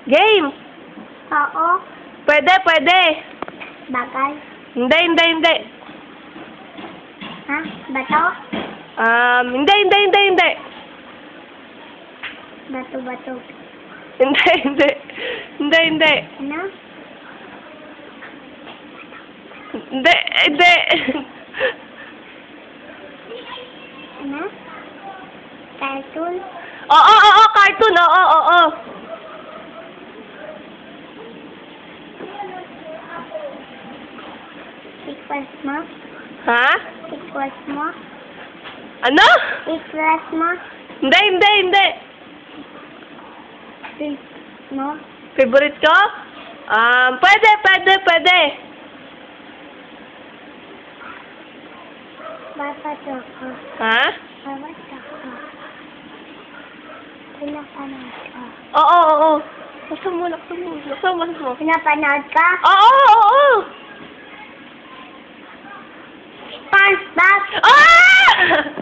Game! Oo. Pwede, pwede. Bagay. Hindi. Ha? Bato? Hindi. Bato. Hindi. Ano? Hindi. Ano? Cartoon? Oo, cartoon. Oo. Equals mo? Ha? Equals mo? Ano? Equals mo? Hindi. Equals mo? Favorite ko? Pwede. Babat ako. Ha? Babat ako. Pinapanood ka. Oo. Basta mo. Pinapanood ka? Oo. SpongeBob! Ah!